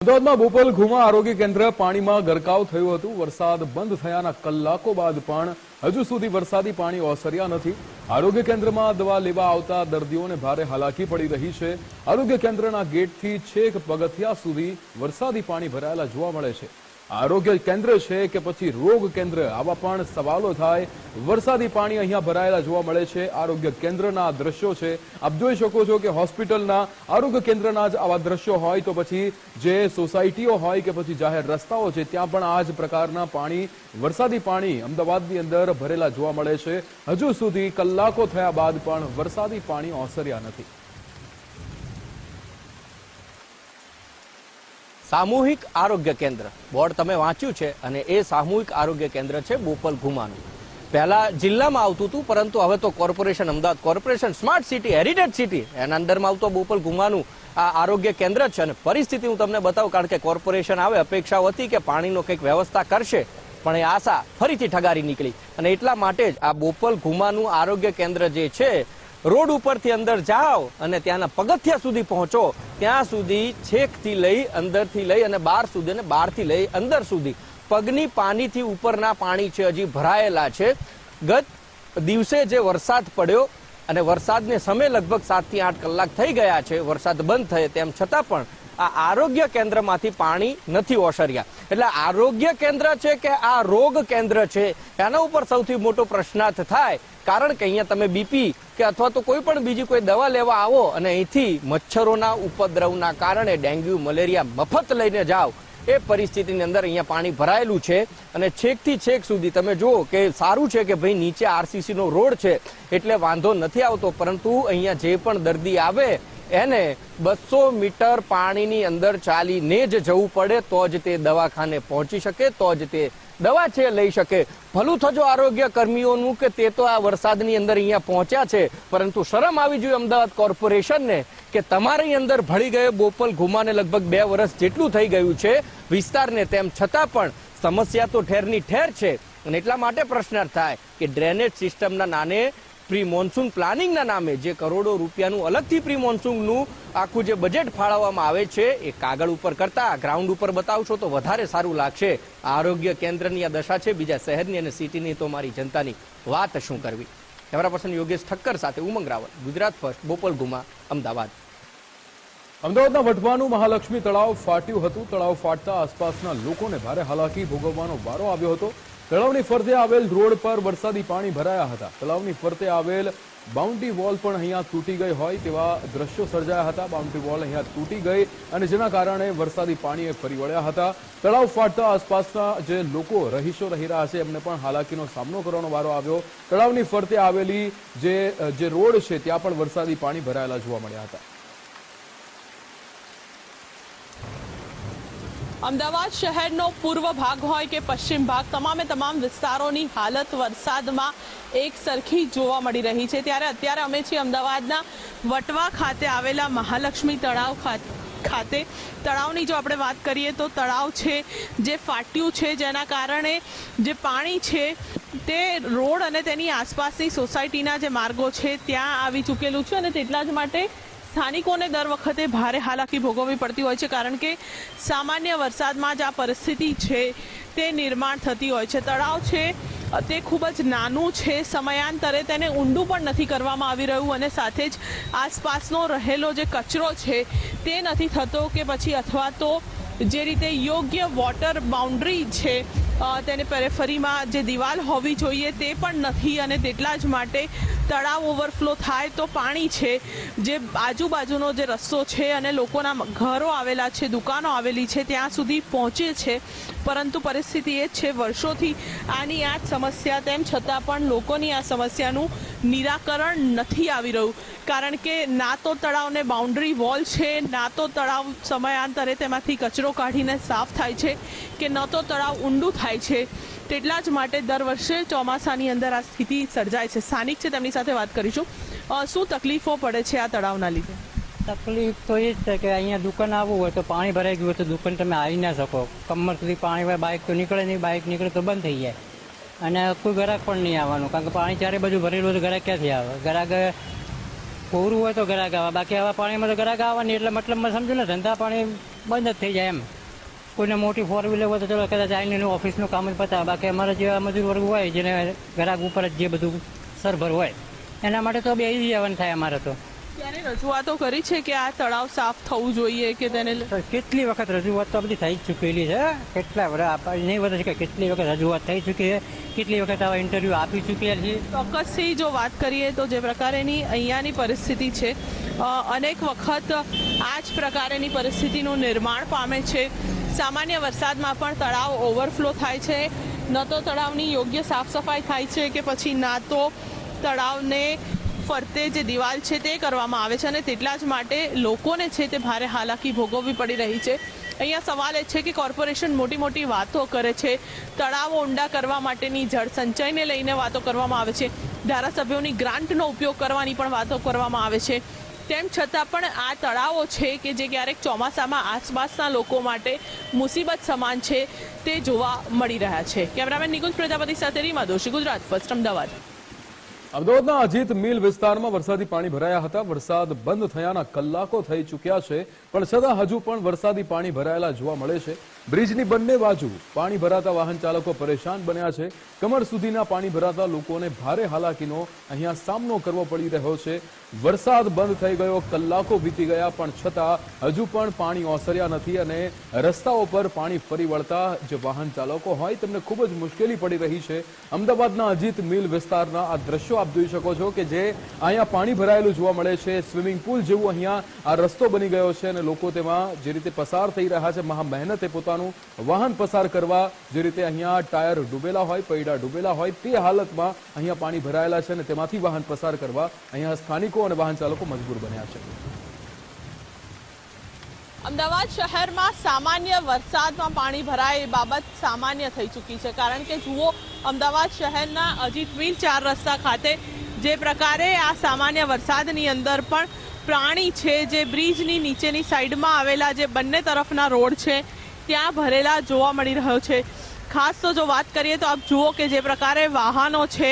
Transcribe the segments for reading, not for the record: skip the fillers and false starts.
અમદાવાદમાં બોપલ ઘુમા આરોગ્ય કેન્દ્ર પાણીમાં ગરકાવ થયું હતું। વરસાદ બંધ થયાના કલાકો બાદ પણ હજુ સુધી વરસાદી પાણી ઓસર્યા નથી। આરોગ્ય કેન્દ્રમાં દવા લેવા આવતા દર્દીઓને ભારે હાલાકી પડી રહી છે। આરોગ્ય કેન્દ્રના ગેટથી છેક પગથિયા સુધી વરસાદી પાણી ભરાયેલા જોવા મળે છે। આરોગ્ય કેન્દ્ર છે કે પછી રોગ કેન્દ્ર, આવા પણ સવાલો થાય। વરસાદી પાણી અહીંયા ભરાયેલા જોવા મળે છે। આરોગ્ય કેન્દ્રના દ્રશ્યો છે, આપ જોઈ શકો છો કે હોસ્પિટલના આરોગ્ય કેન્દ્રના જ આવા દ્રશ્યો હોય તો પછી જે સોસાયટીઓ હોય કે પછી જાહેર રસ્તાઓ છે ત્યાં પણ આ જ પ્રકારના પાણી, વરસાદી પાણી અમદાવાદની અંદર ભરેલા જોવા મળે છે। હજુ સુધી કલાકો થયા બાદ પણ વરસાદી પાણી ઓસર્યા નથી। સામૂહિક આરોગ્ય કેન્દ્ર બોર્ડ તમે વાંચ્યું છે અને એ સામૂહિક આરોગ્ય કેન્દ્ર છે બોપલ ઘુમાનું। પહેલા જિલ્લામાં આવતું હતું, પરંતુ હવે તો corporation, Ahmedabad corporation smart city, heritage city, એના અંદરમાં આવતો બોપલ ઘુમાનું આ આરોગ્ય કેન્દ્ર છે। અને પરિસ્થિતિ હું તમને બતાવું, કારણ કે કોર્પોરેશન આવે, અપેક્ષાઓ હતી કે પાણીનો કંઈક વ્યવસ્થા કરશે, પણ એ આશા ફરીથી ઠગારી નીકળી। અને એટલા માટે જ આ બોપલ ઘુમાનું આરોગ્ય કેન્દ્ર જે છે, રોડ ઉપરથી અંદર જાઓ અને ત્યાંના પગથિયા સુધી પહોંચો, ત્યાં સુધી છેકથી લઈ, અંદરથી લઈ અને બહાર સુધી, અને બહારથી લઈ અંદર સુધી પગની પાનીથી ઉપરના પાણી છે હજી ભરાયેલા છે। ગત દિવસે જે વરસાદ પડ્યો અને વરસાદને સમય લગભગ 7 થી 8 કલાક થઈ ગયા છે, વરસાદ બંધ થયે, તેમ છતાં પણ આ આરોગ્ય કેન્દ્રમાંથી પાણી નથી ઓસર્યા। એટલે આરોગ્ય કેન્દ્ર છે કે આ રોગ કેન્દ્ર છે, એના ઉપર સૌથી મોટો પ્રશ્નાર્થ થાય। કારણ કે અહીંયા તમે બીપી કે અથવા તો કોઈ પણ બીજી કોઈ દવા લેવા આવો અને અહીંથી મચ્છરોના ઉપદ્રવના કારણે ડેન્ગ્યુ, મલેરિયા મફત લઈને જાઓ, એ પરિસ્થિતિની અંદર અહીંયા પાણી ભરાયેલું છે। અને છેકથી છેક સુધી તમે જુઓ કે સારું છે કે ભાઈ નીચે આરસીસીનો રોડ છે એટલે વાંધો નથી આવતો, પરંતુ અહીંયા જે પણ દર્દી આવે એને 200 મીટર પાણીની અંદર ચાલીને જ જવું પડે, તો જ તે દવાખાને પહોંચી શકે, તો જ તે દવા છે લઈ શકે। ભલું થજો આરોગ્ય કર્મીઓનું કે તે તો આ વરસાદની અંદર અહીંયા પહોંચ્યા છે, પરંતુ શરમ આવી જોઈએ અમદાવાદ કોર્પોરેશનને કે તમારી અંદર ભળી ગયે બોપલ ઘુમાને લગભગ 2 વર્ષ જેટલું થઈ ગયું છે વિસ્તારને, તેમ છતાં પણ સમસ્યા તો ઠેરની ઠેર છે। અને એટલા માટે પ્રશ્ન થાય કે ડ્રેનેજ સિસ્ટમના નામે, પ્રી મોન્સૂન પ્લાનિંગના નામે જે કરોડો રૂપિયાનું અલગથી પ્રી મોન્સૂનનું આખું જે બજેટ ફાળવવામાં આવે છે, એ કાગળ ઉપર કરતા ગ્રાઉન્ડ ઉપર બતાવશો તો વધારે સારું લાગશે। આરોગ્ય કેન્દ્રની આ દશા છે, બીજા શહેરની અને સિટીની તો મારી જનતાની વાત શું કરવી। કેમેરા પર્સન યોગેશ ઠક્કર સાથે ઉમંગ રાવલ, ગુજરાત ફર્સ્ટ, બોપલ ઘુમા, અમદાવાદ। અમદાવાદના વઢવાનું મહાલક્ષ્મી તળાવ ફાટ્યું હતું। તળાવ ફાટતા આસપાસના લોકોને ભારે હાલાકી ભોગવવાનો વારો આવ્યો હતો। તળાવની ફરતે આવેલ રોડ પર વરસાદી પાણી ભરાયા હતા। તળાવની ફરતે આવેલ બાઉન્ડ્રી વોલ પણ અહીંયા તૂટી ગઈ હોય તેવા દ્રશ્યો સર્જાયા હતા। બાઉન્ડ્રી વોલ અહીંયા તૂટી ગઈ અને જેના કારણે વરસાદી પાણીએ ફરી વળ્યા હતા। તળાવ ફાટતા આસપાસના જે લોકો, રહીશો રહી રહ્યા છે, એમને પણ હાલાકીનો સામનો કરવાનો વારો આવ્યો। તળાવની ફરતે આવેલી જે રોડ છે ત્યાં પણ વરસાદી પાણી ભરાયેલા જોવા મળ્યા હતા। અમદાવાદ શહેરનો પૂર્વ ભાગ હોય કે પશ્ચિમ ભાગ, તમામ વિસ્તારોની હાલત વરસાદમાં એક સરખી જોવા મળી રહી છે। ત્યારે અત્યારે અમે છીએ અમદાવાદના વટવા ખાતે આવેલા મહાલક્ષ્મી તળાવ ખાતે। તળાવની જો આપણે વાત કરીએ તો તળાવ છે જે ફાટ્યું છે, જેના કારણે જે પાણી છે તે રોડ અને તેની આસપાસની સોસાયટીના જે માર્ગો છે ત્યાં આવી ચૂકેલું છે, અને તેટલા જ માટે સ્થાનિકોને દર વખતે ભારે હાલાકી ભોગવવી પડતી હોય છે, કારણ કે સામાન્ય વરસાદમાં જ આ પરિસ્થિતિ છે તે નિર્માણ થતી હોય છે। તળાવ છે તે ખૂબ જ નાનું છે, સમયાંતરે તેને ઊંડું પણ નથી કરવામાં આવી રહ્યું, અને સાથે જ આસપાસનો રહેલો જે કચરો છે તે નથી થતો, કે પછી અથવા તો જે રીતે યોગ્ય વોટર બાઉન્ડ્રી છે તેને પેરેફરીમાં જે દિવાલ હોવી જોઈએ તે પણ નથી, અને તેટલા જ માટે તળાવ ઓવરફ્લો થાય તો પાણી છે જે આજુબાજુનો જે રસ્તો છે અને લોકોના ઘરો આવેલા છે, દુકાનો આવેલી છે, ત્યાં સુધી પહોંચે છે। પરંતુ પરિસ્થિતિ એ જ છે, વર્ષોથી આની આ જ સમસ્યા, તેમ છતાં પણ લોકોની આ સમસ્યાનું નિરાકરણ નથી આવી રહ્યું, કારણ કે ના તો તળાવને બાઉન્ડ્રી વોલ છે, ના તો તળાવ સમયાંતરે તેમાંથી કચરો કાઢીને સાફ થાય છે, કે ન તો તળાવ ઊંડું થાય છે। તેટલા જ માટે દર વર્ષે ચોમાસાની અંદર આ સ્થિતિ સર્જાય છે। સ્થાનિક છે, તેમની સાથે વાત કરીશું। શું તકલીફો પડે છે આ તળાવના લીધે? તકલીફ તો એ જ છે કે અહીંયા દુકાન આવવું હોય તો પાણી ભરાઈ ગયું હોય તો દુકાન તમે આવી ના શકો, કમર સુધી પાણી હોય, બાઇક તો નીકળે નહીં, બાઇક નીકળે તો બંધ થઈ જાય, અને કોઈ ગ્રાહક પણ નહીં આવવાનું, કારણ કે પાણી ચારે બાજુ ભરેલું હોય તો ગ્રાહક ક્યાંથી આવે? ગ્રાહક કોરું હોય તો ગ્રાહક આવે, બાકી આવા પાણીમાં તો ગ્રાહક આવવાની, એટલે મતલબમાં સમજો ને, ધંધા પાણી બંધ જ થઈ જાય એમ. કોઈને મોટી ફોર વ્હીલર હોય તો ચલો કદાચ આવીને એનું ઓફિસનું કામ જ પતાવે. બાકી અમારા જેવા મજૂર વર્ગ હોય જેને ગ્રાહક ઉપર જ જે બધું સરભર હોય એના માટે તો બે જવાનું થાય અમારે તો. ત્યારે રજૂઆતો કરી છે કે આ તળાવ સાફ થવું જોઈએ કે તેને તો કેટલી વખત રજૂઆત તો બધી થઈ જ ચૂકેલી છે. કેટલા વર્ષ નહીં વર્ષ કે કેટલી વખત રજૂઆત થઈ ચૂકી છે. કેટલી વખત આવા ઇન્ટરવ્યૂ આપી ચૂક્યા છીએ. ચોક્કસથી જો વાત કરીએ તો જે પ્રકારેની અહીંયાની પરિસ્થિતિ છે અનેક વખત આ જ પ્રકારેની પરિસ્થિતિનું નિર્માણ પામે છે. સામાન્ય વરસાદમાં પણ તળાવ ઓવરફ્લો થાય છે. ન તો તળાવની યોગ્ય સાફ સફાઈ થાય છે કે પછી ના તો તળાવને ફરતે જે દિવાલ છે તે કરવામાં આવે છે અને તેટલા જ માટે લોકોને છે તે ભારે હાલાકી ભોગવવી પડી રહી છે. અહીંયા સવાલ એ છે કે કોર્પોરેશન મોટી મોટી વાતો કરે છે. તળાવો ઊંડા કરવા માટેની જળ સંચયને લઈને વાતો કરવામાં આવે છે. ધારાસભ્યોની ગ્રાન્ટનો ઉપયોગ કરવાની પણ વાતો કરવામાં આવે છે. તેમ છતાં પણ આ તળાવો છે કે જે ક્યારેક ચોમાસામાં આસપાસના લોકો માટે મુસીબત સમાન છે તે જોવા મળી રહ્યા છે. કેમેરામેન નિકુંજ પ્રજાપતિ સાથે રીમા દોશી, ગુજરાત ફર્સ્ટ, અમદાવાદ. અમદાવાદના અજીત મિલ વિસ્તારમાં વરસાદી પાણી ભરાયા હતા. વરસાદ બંધ થયાના કલાકો થઈ ચૂક્યા છે પણ છતાં હજુ પણ વરસાદી પાણી ભરાયેલા જોવા મળે છે. બ્રિજની બંને બાજુ પાણી ભરાતા વાહન ચાલકો પરેશાન બન્યા છે. કમર સુધીના પાણી ભરાતા લોકોને ભારે હાલાકીનો અહીંયા સામનો કરવો પડી રહ્યો છે. વરસાદ બંધ થઈ ગયો, કલાકો વીતી ગયા પણ છતાં હજુ પણ પાણી ઓસર્યા નથી અને રસ્તાઓ પર પાણી ફરી વળતા જે વાહન ચાલકો હોય તેમને ખૂબ જ મુશ્કેલી પડી રહી છે. અમદાવાદના અજીત મિલ વિસ્તારના આ દ્રશ્યો આપ જોઈ શકો છો કે જે અહીંયા પાણી ભરાયેલું જોવા મળે છે. સ્વિમિંગ પુલ જેવું અહીંયા આ રસ્તો બની ગયો છે અને લોકો તેમાં જે રીતે પસાર થઈ રહ્યા છે મહા મહેનતે પોતાનું વાહન પસાર કરવા, જે રીતે અહીંયા ટાયર ડૂબેલા હોય, પૈડા ડૂબેલા હોય તે હાલતમાં અહીંયા પાણી ભરાયેલા છે અને તેમાંથી વાહન પસાર કરવા અહીંયા સ્થાનિકો અને વાહન ચાલકો મજબૂર બન્યા છે. અમદાવાદ શહેરમાં સામાન્ય વરસાદમાં પાણી ભરાય એ બાબત સામાન્ય થઈ ચૂકી છે. કારણ કે જુઓ, અમદાવાદ શહેરના અજીત મિલ 4 રસ્તા ખાતે જે પ્રકારે આ સામાન્ય વરસાદની અંદર પણ પાણી છે જે બ્રિજની નીચેની સાઈડમાં આવેલા જે બંને તરફના રોડ છે ત્યાં ભરેલા જોવા મળી રહ્યો છે. ખાસ તો જો વાત કરીએ તો આપ જુઓ કે જે પ્રકારે વાહનો છે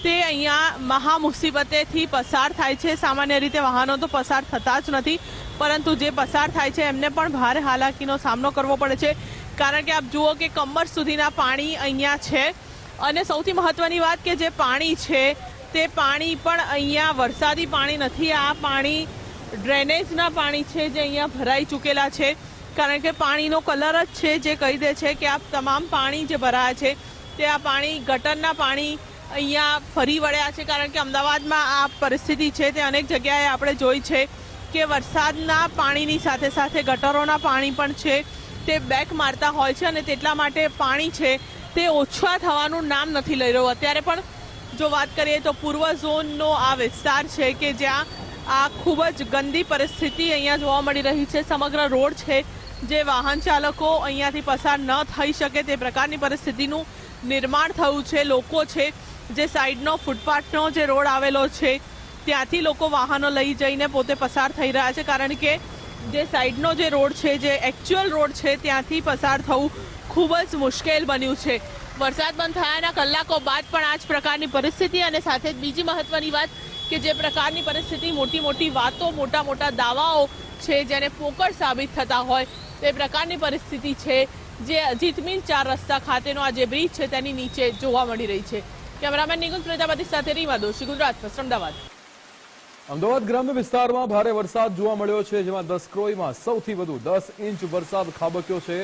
તે અહીંયા મહા મુસીબતેથી પસાર થાય છે. સામાન્ય રીતે વાહનો તો પસાર થતા જ નથી પરંતુ જે પસાર થાય છે એમને પણ ભારે હાલાકીનો સામનો કરવો પડે છે. કારણ કે આપ જુઓ કે કમર સુધીના પાણી અહીંયા છે અને સૌથી મહત્વની વાત કે જે પાણી છે તે પાણી પણ અહીંયા વરસાદી પાણી નથી. આ પાણી ડ્રેનેજના પાણી છે જે અહીંયા ભરાઈ ચૂકેલા છે. કારણ કે પાણીનો કલર જ છે જે કહી દે છે કે આ તમામ પાણી જે ભરાયા છે તે આ પાણી ગટરના પાણી અહીંયા ફરી વળ્યા છે. કારણ કે અમદાવાદમાં આ પરિસ્થિતિ છે તે અનેક જગ્યાએ આપણે જોઈ છે કે વરસાદના પાણીની સાથે સાથે ગટરોના પાણી પણ છે તે બેક મારતા હોય છે અને તેટલા માટે પાણી છે તે ઓછા થવાનું નામ નથી લઈ રહ્યું. અત્યારે પણ જો વાત કરીએ તો પૂર્વ ઝોનનો આ વિસ્તાર છે કે જ્યાં આ ખૂબ જ ગંદી પરિસ્થિતિ અહીંયા જોવા મળી રહી છે. સમગ્ર રોડ છે જે વાહન ચાલકો અહીંયાથી પસાર ન થઈ શકે તે પ્રકારની પરિસ્થિતિનું નિર્માણ થયું છે. લોકો છે જે સાઈડનો ફૂટપાથનો જે રોડ આવેલો છે ત્યાંથી લોકો વાહનો લઈ જઈને પોતે પસાર થઈ રહ્યા છે. કારણ કે જે સાઈડનો જે રોડ છે જે એકચ્યુઅલ રોડ છે ત્યાંથી પસાર થવું ખૂબ જ મુશ્કેલ બન્યું છે. વરસાદ બંધ થયાના કલાકો બાદ પણ આ જ પ્રકારની પરિસ્થિતિ અને સાથે જ બીજી મહત્વની વાત કે જે પ્રકારની પરિસ્થિતિ, મોટી મોટી વાતો, મોટા મોટા દાવાઓ છે જેને પોકળ સાબિત થતા હોય તે પ્રકારની પરિસ્થિતિ છે જે અજીત મિલ 4 રસ્તા ખાતેનો આ જે બ્રિજ છે તેની નીચે જોવા મળી રહી છે. કેમેરામેન નિકુંજ પ્રજાપતિ સાથે રીમા દોશી, ગુજરાત ફર્સ્ટ, અમદાવાદ. અમદાવાદ ગ્રામ્ય વિસ્તારમાં ભારે વરસાદ જોવા મળ્યો છે જેમાં દસક્રોઈમાં સૌથી વધુ 10 ઇંચ વરસાદ ખાબક્યો છે.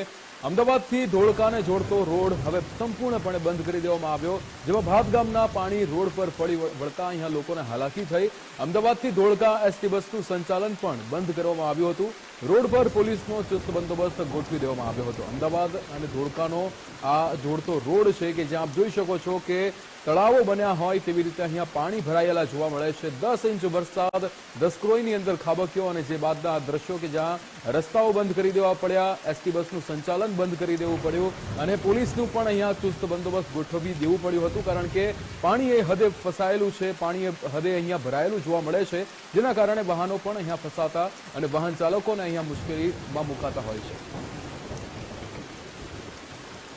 અમદાવાદથી ધોળકાને જોડતો રોડ હવે સંપૂર્ણપણે બંધ કરી દેવામાં આવ્યો, જેમાં ભાત ગામના પાણી રોડ પર પડી વળતા અહીંયા લોકોને હાલાકી થઈ. અમદાવાદથી ધોળકા એસટી બસનું સંચાલન પણ બંધ કરવામાં આવ્યું હતું. રોડ પર પોલીસનો ચુસ્ત બંદોબસ્ત ગોઠવી દેવામાં આવ્યો હતો. અમદાવાદ અને ધોળકાનો આ જોડતો રોડ છે કે જ્યાં આપ જોઈ શકો છો કે તળાવો બન્યા હોય તેવી રીતે અહીંયા પાણી ભરાયેલા જોવા મળે છે. 10 ઇંચ વરસાદ દસક્રોઈની અંદર ખાબક્યો અને જે બાદના આ દ્રશ્યો કે જ્યાં રસ્તાઓ બંધ કરી દેવા પડ્યા, એસટી બસનું સંચાલન બંધ કરી દેવું પડ્યું અને પોલીસનું પણ અહીંયા ચુસ્ત બંદોબસ્ત ગોઠવી દેવું પડ્યું હતું. કારણ કે પાણી એ હદે ફસાયેલું છે, પાણી એ હદે અહીંયા ભરાયેલું જોવા મળે છે, જેના કારણે વાહનો પણ અહીંયા ફસાતા અને વાહન ચાલકોને અહીંયા મુશ્કેલીમાં મુકાતા હોય છે.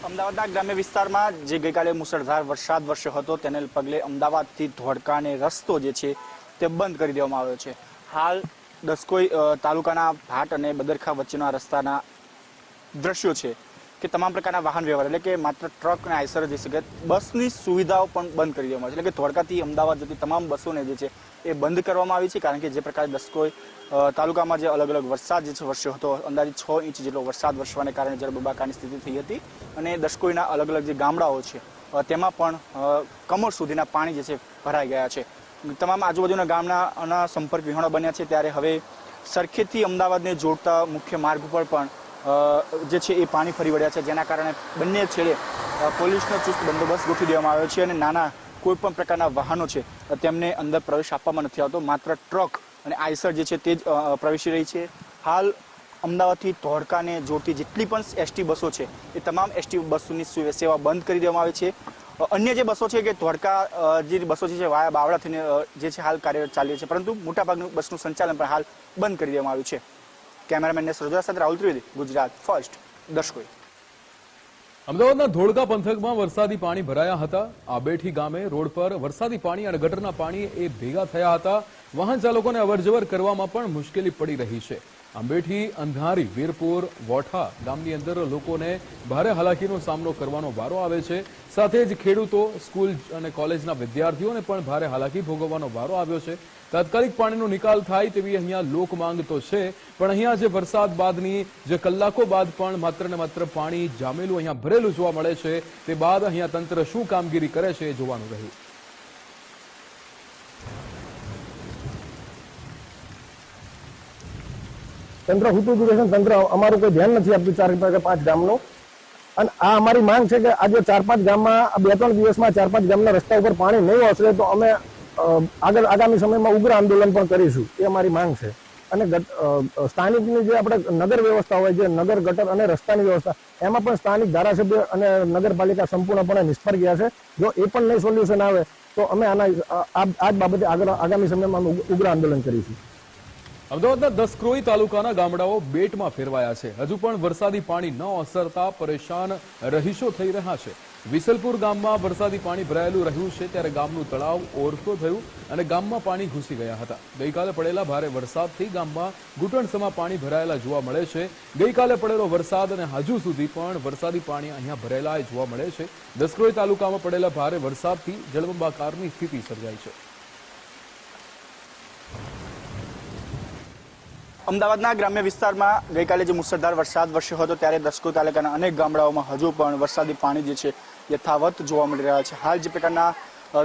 અમદાવાદના ગ્રામ્ય વિસ્તારમાં જે ગઈકાલે મુશળધાર વરસાદ વરસ્યો હતો તેને પગલે અમદાવાદથી ધોળકાને રસ્તો જે છે તે બંધ કરી દેવામાં આવ્યો છે. હાલ દસકોઈ તાલુકાના ભાટ અને બદરખા વચ્ચેનો આ રસ્તાના દ્રશ્યો છે કે તમામ પ્રકારના વાહન વ્યવહાર એટલે કે માત્ર ટ્રક અને આઈસર જઈ શકે, બસની સુવિધાઓ પણ બંધ કરી દેવામાં આવી છે. એટલે કે ધોળકાથી અમદાવાદ જતી તમામ બસોને જે છે એ બંધ કરવામાં આવી છે, કારણ કે જે પ્રકારે દસકોઈ તાલુકામાં જે અલગ અલગ વરસાદ જે છે વરસ્યો હતો, અંદાજિત 6 ઇંચ જેટલો વરસાદ વરસવાને કારણે જળબંબાકારની સ્થિતિ થઈ હતી અને દસકોઈના અલગ અલગ જે ગામડાઓ છે તેમાં પણ કમર સુધીના પાણી જે છે ભરાઈ ગયા છે. તમામ આજુબાજુના ગામના સંપર્ક વિહોણા બન્યા છે. ત્યારે હવે સરખેજથી અમદાવાદને જોડતા મુખ્ય માર્ગ ઉપર પણ જે છે એ પાણી ફરી વળ્યા છે, જેના કારણે બંને છેડે પોલીસનો ચુસ્ત બંદોબસ્ત ગોઠવી દેવામાં આવ્યો છે અને નાના કોઈ પણ પ્રકારના વાહનો છે તેમને અંદર પ્રવેશ આપવામાં નથી આવતો. માત્ર ટ્રક અને આઈસર જે છે તે જ પ્રવેશી રહી છે. હાલ અમદાવાદથી ધોળકાને જોડતી જેટલી પણ એસટી બસો છે એ તમામ એસટી બસોની સેવા બંધ કરી દેવામાં આવી છે. અન્ય જે બસો છે કે ધોળકા જે બસો છે વાયા બાવળા થઈને જે છે હાલ કાર્યરત ચાલી છે, પરંતુ મોટાભાગનું બસનું સંચાલન પણ હાલ બંધ કરી દેવામાં આવ્યું છે. કેમેરામેન ને સરોજા સાથે રાહુલ ત્રિવેદી, ગુજરાત ફર્સ્ટ, દસકોઈ. અમદાવાદના ધોળકા પંથકમાં વરસાદી પાણી ભરાયા હતા. આબેઠી ગામે રોડ પર વરસાદી પાણી અને ગટરના પાણી એ ભેગા થયા હતા. વાહન ચાલકોને અવરજવર કરવામાં પણ મુશ્કેલી પડી રહી છે. આંબેઠી, અંધારી, વીરપુર, વોઠા ગામની અંદર લોકોને ભારે હાલાકીનો સામનો કરવાનો વારો આવે છે. સાથે જ ખેડૂતો, સ્કૂલ અને કોલેજના વિદ્યાર્થીઓને પણ ભારે હાલાકી ભોગવવાનો વારો આવ્યો છે. તાત્કાલિક પાણીનો નિકાલ થાય તેવી અહીંયા લોક માંગ તો છે, પણ અહીંયા જે વરસાદ બાદની જે કલાકો બાદ પણ માત્ર ને માત્ર પાણી જામેલું અહીંયા ભરેલું જોવા મળે છે. તે બાદ અહીંયા તંત્ર શું કામગીરી કરે છે એ જોવાનું રહ્યું. તંત્ર હુતું એજ્યુકેશન તંત્ર અમારું કોઈ ધ્યાન નથી આપતું 4 કે 5 ગામનું. અને આ અમારી માંગ છે કે આજે 4-5 ગામમાં 2-3 દિવસમાં 4-5 ગામના રસ્તા ઉપર પાણી નહીં ઓસરે તો અમે આગળ આગામી સમયમાં ઉગ્ર આંદોલન પણ કરીશું, એ અમારી માંગ છે. અને સ્થાનિકની જે આપણે નગર વ્યવસ્થા હોય, જે નગર ગટર અને રસ્તાની વ્યવસ્થા, એમાં પણ સ્થાનિક ધારાસભ્ય અને નગરપાલિકા સંપૂર્ણપણે નિષ્ફળ ગયા છે. જો એ પણ નહીં સોલ્યુશન આવે તો અમે આ જ બાબતે આગામી સમયમાં ઉગ્ર આંદોલન કરીશું. અમદાવાદના દસક્રોઈ તાલુકાના ગામડાઓ બેટમાં ફેરવાયા છે. હજુ પણ વરસાદી પાણી ન ઓસરતા પરેશાન રહીશો થઈ રહ્યા છે. વિસલપુર ગામમાં વરસાદી પાણી ભરાયેલું રહ્યું છે, ત્યારે ગામનું તળાવ ઓવરફ્લો થયું અને ગામમાં પાણી ઘૂસી ગયા હતા. ગઈકાલે પડેલા ભારે વરસાદથી ગામમાં ઘૂંટણસમા પાણી ભરાયેલા જોવા મળે છે. ગઈકાલે પડેલો વરસાદ અને હજુ સુધી પણ વરસાદી પાણી અહીંયા ભરેલા જોવા મળે છે. દસક્રોઈ તાલુકામાં પડેલા ભારે વરસાદથી જળબંબાકારની સ્થિતિ સર્જાઈ છે. અમદાવાદના ગ્રામ્ય વિસ્તારમાં ગઈકાલે જે મુસળધાર વરસાદ વરસ્યો હતો, ત્યારે દસકોઈ તાલુકાના અનેક ગામડાઓમાં હજુ પણ વરસાદી પાણી જે છે યથાવત જોવા મળી રહ્યા છે. હાલ જે પ્રકારના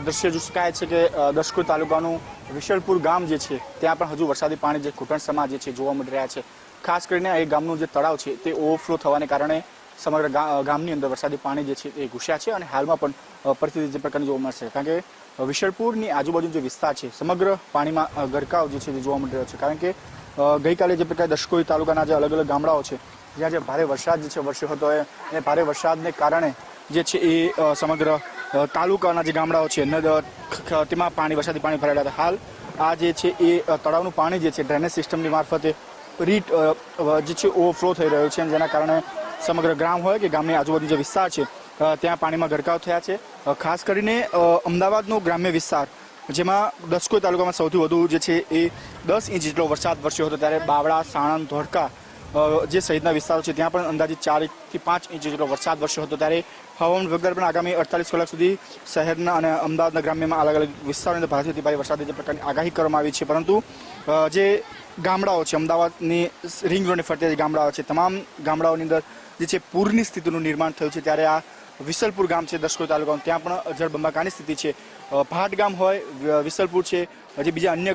દ્રશ્ય જોઈ શકાય છે કે દસકોઈ તાલુકાનું વિશલપુર ગામ જે છે ત્યાં પણ હજુ વરસાદી પાણી જે ઘૂંટણસમા જે છે જોવા મળી રહ્યા છે. ખાસ કરીને એ ગામનું જે તળાવ છે તે ઓવરફ્લો થવાને કારણે સમગ્ર ગામની અંદર વરસાદી પાણી જે છે એ ઘૂસ્યા છે અને હાલમાં પણ પરિસ્થિતિ જે પ્રકારની જોવા મળશે, કારણ કે વિશલપુરની આજુબાજુ જે વિસ્તાર છે સમગ્ર પાણીમાં ગરકાવ જે છે તે જોવા મળી રહ્યો છે. કારણ કે ગઈકાલે જે પ્રકારે દસકોઈ તાલુકાના જે અલગ અલગ ગામડાઓ છે જ્યાં જે ભારે વરસાદ જે છે વરસ્યો હતો, એ ભારે વરસાદને કારણે જે છે એ સમગ્ર તાલુકાના જે ગામડાઓ છે તેમાં વરસાદી પાણી ભરાયેલા હતા. હાલ આ જે છે એ તળાવનું પાણી જે છે ડ્રેનેજ સિસ્ટમની મારફતે જે છે ઓવરફ્લો થઈ રહ્યો છે, જેના કારણે સમગ્ર ગ્રામ હોય કે ગામની આજુબાજુ જે વિસ્તાર છે ત્યાં પાણીમાં ગરકાવ થયા છે. ખાસ કરીને અમદાવાદનો ગ્રામ્ય વિસ્તાર જેમાં દસકોઈ તાલુકામાં સૌથી વધુ જે છે એ 10 ઇંચ જેટલો વરસાદ વરસ્યો હતો, ત્યારે બાવળા, સાણંદ, ધોળકા જે સહિતના વિસ્તારો છે ત્યાં પણ અંદાજિત 4 થી 5 ઇંચ જેટલો વરસાદ વરસ્યો હતો. ત્યારે હવામાન વિભાગ દ્વારા પણ આગામી 48 કલાક સુધી શહેરના અને અમદાવાદના ગ્રામ્યમાં અલગ અલગ વિસ્તારોની અંદર ભારેથી ભારે વરસાદની જે પ્રકારની આગાહી કરવામાં આવી છે. પરંતુ જે ગામડાઓ છે અમદાવાદની રિંગ રોડની ફરતે જે ગામડાઓ છે તમામ ગામડાઓની અંદર જે છે પૂરની સ્થિતિનું નિર્માણ થયું છે. ત્યારે આ વિસલપુર ગામ છે દસકોઈ તાલુકાનું, ત્યાં પણ જળબંબાકારની સ્થિતિ છે. ભાટ ગામ હોય, વિસલપુર છે, જે બીજા અન્ય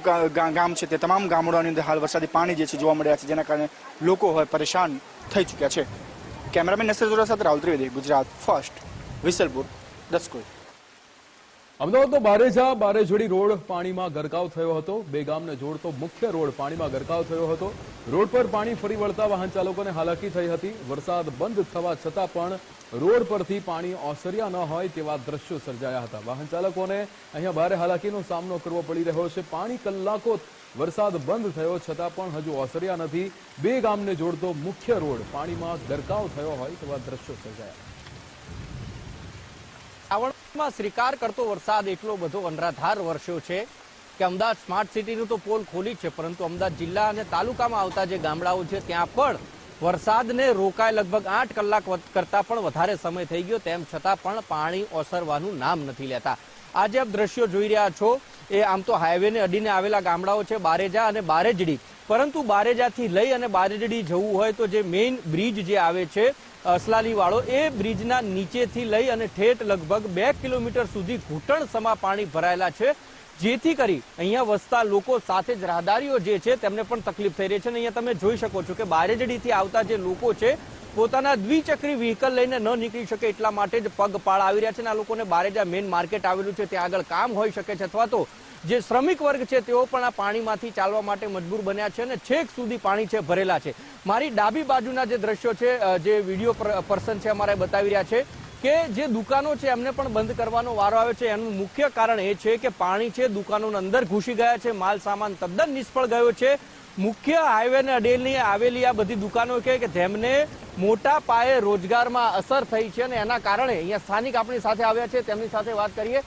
ગામ છે તે તમામ ગામડાઓની અંદર હાલ વરસાદી પાણી જે છે જોવા મળ્યા છે, જેના કારણે લોકો હોય પરેશાન થઈ ચૂક્યા છે. કેમેરામેન નસર જોડા સાથે રાહુલ ત્રિવેદી, ગુજરાત ફર્સ્ટ, વિસલપુર, દસકોઈ. અમદાવાદનો બારેજોડી રોડ પાણીમાં ગરકાવ થયો હતો. બે ગામને જોડતો મુખ્ય રોડ પાણીમાં ગરકાવ થયો હતો. રોડ પર પાણી ફરી વળતા વાહન ચાલકોને હાલાકી થઈ હતી. વરસાદ બંધ થવા છતાં પણ રોડ પરથી પાણી ઓસર્યા ન હોય તેવા દ્રશ્યો સર્જાયા હતા. વાહન ચાલકોને અહીંયા ભારે હાલાકીનો સામનો કરવો પડી રહ્યો છે. પાણી કલાકો વરસાદ બંધ થયો છતાં પણ હજુ ઓસર્યા નથી. બે ગામને જોડતો મુખ્ય રોડ પાણીમાં ગરકાવ થયો હોય તેવા દ્રશ્યો સર્જાયા. શ્રાવણમાં શ્રીકાર કરતો વરસાદ એટલો બધો અનરાધાર વરસ્યો છે કે અમદાવાદ સ્માર્ટ સિટીનું તો પોલ ખોલી છે, પરંતુ અમદાવાદ જિલ્લા અને તાલુકામાં આવતા જે ગામડાઓ છે ત્યાં પણ વરસાદને રોકાય લગભગ 8 કલાક કરતા પણ વધારે સમય થઈ ગયો, તેમ છતાં પણ પાણી ઓસરવાનું નામ નથી લેતા. આજે આપ દ્રશ્યો જોઈ રહ્યા છો એ આમ તો હાઈવેને અડીને આવેલા ગામડાઓ છે, બારેજા અને બારેજડી. પરંતુ બારેજાથી લઈ અને બારેજડી જવું હોય તો જે મેઇન બ્રિજ જે આવે છે અસલાલી વાળો, એ બ્રિજના નીચેથી લઈ અને ઠેઠ લગભગ 2 કિલોમીટર સુધી ઘૂંટણ સમા પાણી ભરાયેલા છે, જેથી કરી અહીંયા વસતા લોકો સાથે જ રાહદારીઓ જે છે તેમને પણ તકલીફ થઈ રહી છે. અને અહીંયા તમે જોઈ શકો છો કે બારેજડીથી આવતા જે લોકો છે પોતાના દ્વિચક્રી વ્હીકલ લઈને ન નીકળી શકે એટલા માટે જ પગપાળા આવી રહ્યા છે. અને આ લોકોને બારેજા મેઇન માર્કેટ આવેલું છે, ત્યાં આગળ કામ હોઈ શકે છે, અથવા તો જે શ્રમિક વર્ગ છે તેઓ પણ આ પાણીમાંથી ચાલવા માટે મજબૂર બન્યા છે અને છેક સુધી પાણી છે ભરેલા છે. મારી ડાબી બાજુના જે દ્રશ્યો છે, જે વિડીયો પર્સન છે અમારે બતાવી રહ્યા છે કે જે દુકાનો છે એમને પણ બંધ કરવાનો વારો આવે છે. એનું મુખ્ય કારણ એ છે કે પાણી છે દુકાનોની અંદર ઘૂસી ગયા છે, માલ સામાન તદ્દન નિષ્ફળ ગયો છે. મુખ્ય હાઈવેને અડેલી આવેલી આ બધી દુકાનો કે જેમને મોટા પાયે રોજગારમાં અસર થઈ છે અને એના કારણે અહીંયા સ્થાનિક આપણી સાથે આવ્યા છે, તેમની સાથે વાત કરીએ.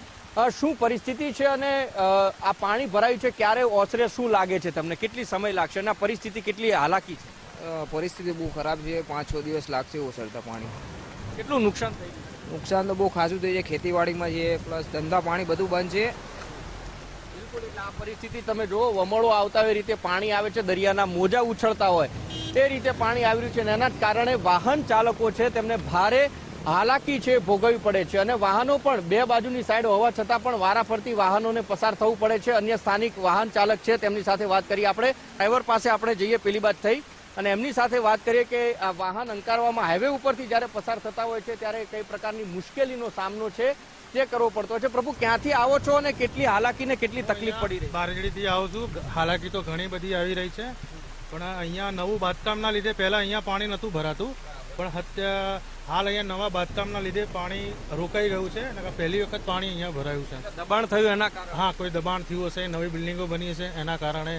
શું પરિસ્થિતિ છે અને આ પાણી ભરાયું છે, ક્યારે ઓસરે, શું લાગે છે તમને, કેટલી સમય લાગશે અને આ પરિસ્થિતિ કેટલી હાલાકી છે? પરિસ્થિતિ બહુ ખરાબ છે. 5-6 દિવસ લાગશે ઓસરતા પાણી. કેટલું નુકસાન થઈ ગયું? નુકસાન તો બહુ ખાસું થઈ છે. ખેતીવાડીમાં છે, પ્લસ ધંધા પાણી બધું બંધ છે. બિલકુલ. એટલે આ પરિસ્થિતિ તમે જુઓ, વમળો આવતા હોય રીતે પાણી આવે છે, દરિયાના મોજા ઉછળતા હોય તે રીતે પાણી આવી રહ્યું છે અને એના જ કારણે વાહન ચાલકો છે તેમને ભારે હાલાકી છે ભોગવવી પડે છે. અને વાહનો પણ બે બાજુની સાઈડ હોવા છતાં પણ વારાફરતી વાહનોને પસાર થવું પડે છે. અન્ય સ્થાનિક વાહન ચાલક છે તેમની સાથે વાત કરીએ આપણે. ડ્રાઈવર પાસે આપણે જઈએ પેલી બાજુ થઈ અને એમની સાથે વાત કરીએ કે આ વાહન અંકારવામાં હાઈવે ઉપરથી જ્યારે પસાર થતા હોય છે ત્યારે કઈ પ્રકારની મુશ્કેલીનો સામનો છે તે કરવો પડતો હોય છે. પ્રભુ, ક્યાંથી આવો છો અને કેટલી હાલાકી ને કેટલી તકલીફ પડી રહી? બારજડીથી આવું છું. હાલાકી તો ઘણી બધી આવી રહી છે, પણ અહીંયા નવું બાંધકામના લીધે પહેલા અહીંયા પાણી નહોતું ભરાતું, પણ હાલ અહીંયા નવા બાંધકામના લીધે પાણી રોકાઈ ગયું છે અને પહેલી વખત પાણી અહીંયા ભરાયું છે. દબાણ થયું એના કારણે? હા, કોઈ દબાણ થયું હશે, નવી બિલ્ડિંગો બની હશે, એના કારણે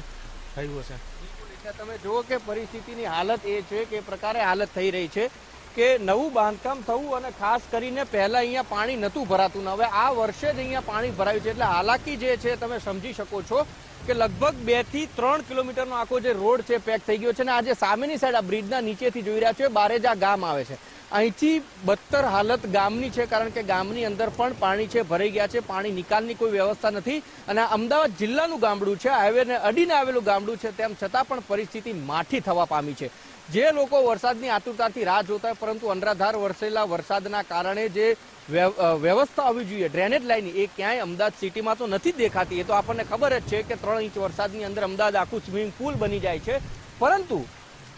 થયું હશે. તમે જુઓ કે પરિસ્થિતિની હાલત એ છે કે પ્રકારે હાલત થઈ રહી છે કે નવું બાંધકામ થવું અને ખાસ કરીને પહેલા અહીંયા પાણી નહોતું ભરાતું ને હવે આ વર્ષે જ અહીંયા પાણી ભરાયું છે. એટલે હાલાકી જે છે તમે સમજી શકો છો કે લગભગ 2 થી 3 કિલોમીટરનો આખો જે રોડ છે પેક થઈ ગયો છે. અને આજે સામેની સાઈડ આ બ્રિજના નીચેથી જોઈ રહ્યા છો, બારેજા ગામ આવે છે. અહીંથી બદતર હાલત ગામની છે, કારણ કે ગામની અંદર પણ પાણી છે ભરાઈ ગયા છે, પાણી નિકાલની કોઈ વ્યવસ્થા નથી. અને આ અમદાવાદ જિલ્લાનું ગામડું છે, હાઈવેને અડીને આવેલું ગામડું છે, તેમ છતાં પણ પરિસ્થિતિ માઠી થવા પામી છે. જે લોકો વરસાદની આતુરતાથી રાહ જોતા હોય, પરંતુ અનરાધાર વરસેલા વરસાદના કારણે જે વ્યવસ્થા હોવી જોઈએ ડ્રેનેજ લાઈન, એ ક્યાંય અમદાવાદ સિટીમાં તો નથી દેખાતી. એ તો આપણને ખબર જ છે કે 3 ઇંચ વરસાદની અંદર અમદાવાદ આખું સ્વિમિંગ પુલ બની જાય છે. પરંતુ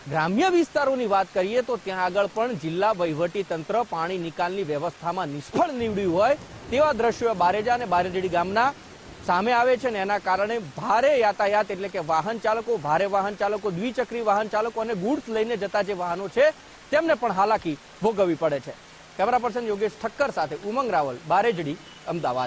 ગ્રામ્ય વિસ્તારોની વાત કરીએ તો ત્યાં આગળ પણ જિલ્લા વહીવટી તંત્ર પાણી નિકાલની વ્યવસ્થામાં નિષ્ફળ નીવડ્યું હોય તેવા દ્રશ્યો બારેજા અને બારેજડી ગામના સામે આવે છે. ને એના કારણે ભારે યાતાયાત, એટલે કે વાહન ચાલકો, ભારે વાહન ચાલકો, દ્વિચક્રી વાહન ચાલકો અને ગુડ્સ લઈને જતા જે વાહનો છે તેમને પણ હાલાકી ભોગવવી પડે છે. કેમેરા પર્સન યોગેશ ઠક્કર સાથે ઉમંગ રાવલ, બારેજડી, અમદાવાદ.